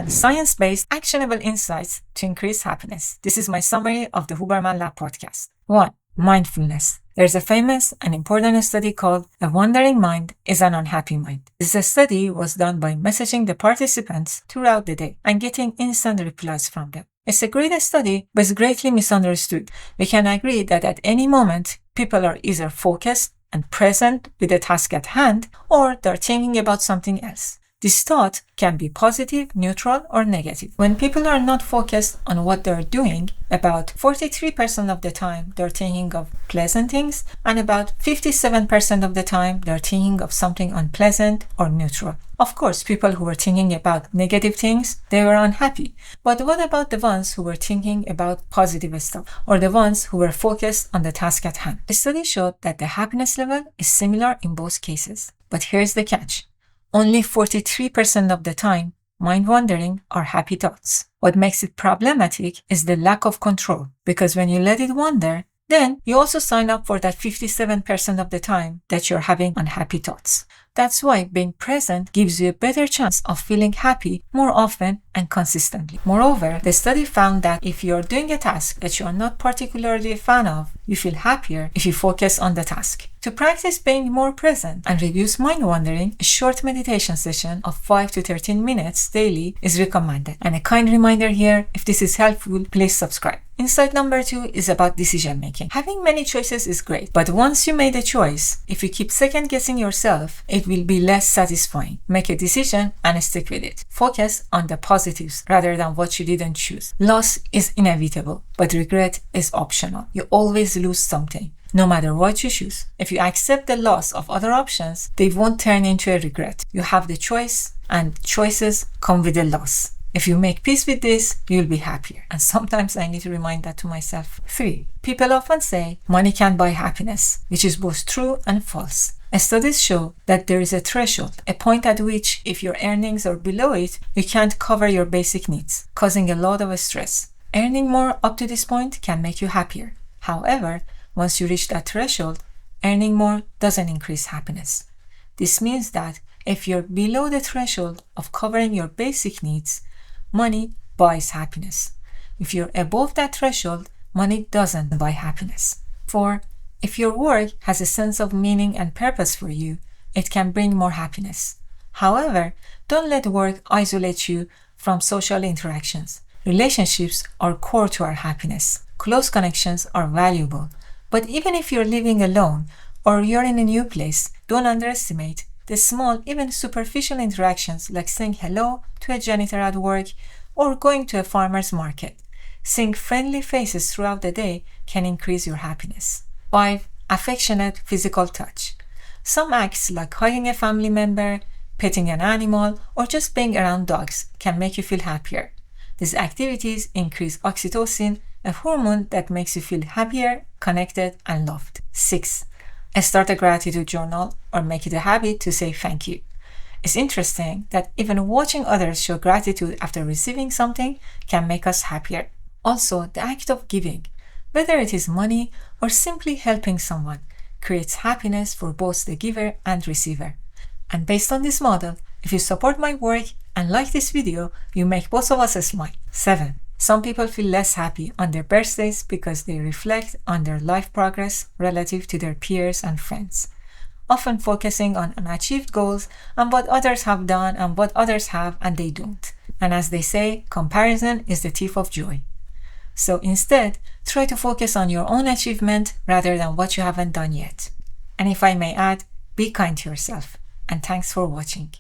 science-based, actionable insights to increase happiness. This is my summary of the Huberman Lab Podcast. 1. Mindfulness. There's a famous and important study called A Wandering Mind is an Unhappy Mind. This study was done by messaging the participants throughout the day and getting instant replies from them. It's a great study, but it's greatly misunderstood. We can agree that at any moment, people are either focused and present with the task at hand, or they're thinking about something else. This thought can be positive, neutral, or negative. When people are not focused on what they're doing, about 43% of the time they're thinking of pleasant things, and about 57% of the time they're thinking of something unpleasant or neutral. Of course, people who were thinking about negative things, they were unhappy. But what about the ones who were thinking about positive stuff, or the ones who were focused on the task at hand? The study showed that the happiness level is similar in both cases. But here's the catch. Only 43% of the time, mind-wandering are happy thoughts. What makes it problematic is the lack of control, because when you let it wander, then you also sign up for that 57% of the time that you're having unhappy thoughts. That's why being present gives you a better chance of feeling happy more often and consistently. Moreover, the study found that if you're doing a task that you are not particularly a fan of, you feel happier if you focus on the task. To practice being more present and reduce mind wandering, a short meditation session of 5 to 13 minutes daily is recommended. And a kind reminder here, if this is helpful, please subscribe. Insight number 2 is about decision making. Having many choices is great, but once you made a choice, if you keep second guessing yourself, it will be less satisfying. Make a decision and stick with it. Focus on the positives rather than what you didn't choose. Loss is inevitable, but regret is optional. You always lose something, no matter what you choose. If you accept the loss of other options, they won't turn into a regret. You have the choice, and choices come with a loss. If you make peace with this, you'll be happier. And sometimes I need to remind that to myself. 3. People often say money can't buy happiness, which is both true and false. Studies show that there is a threshold, a point at which if your earnings are below it, you can't cover your basic needs, causing a lot of stress. Earning more up to this point can make you happier. However, once you reach that threshold, earning more doesn't increase happiness. This means that if you're below the threshold of covering your basic needs, money buys happiness. If you're above that threshold, money doesn't buy happiness. 4. If your work has a sense of meaning and purpose for you, it can bring more happiness. However, don't let work isolate you from social interactions. Relationships are core to our happiness. Close connections are valuable. But even if you're living alone or you're in a new place, don't underestimate the small, even superficial interactions like saying hello to a janitor at work or going to a farmer's market. Seeing friendly faces throughout the day can increase your happiness. 5. Affectionate physical touch. Some acts like hugging a family member, petting an animal, or just being around dogs can make you feel happier. These activities increase oxytocin, a hormone that makes you feel happier, connected, and loved. 6. Start a gratitude journal or make it a habit to say thank you. It's interesting that even watching others show gratitude after receiving something can make us happier. Also, the act of giving, whether it is money or simply helping someone, creates happiness for both the giver and receiver. And based on this model, if you support my work and like this video, you make both of us smile. 7. Some people feel less happy on their birthdays because they reflect on their life progress relative to their peers and friends, often focusing on unachieved goals and what others have done and what others have and they don't. And as they say, comparison is the thief of joy. So instead, try to focus on your own achievement rather than what you haven't done yet. And if I may add, be kind to yourself. And thanks for watching.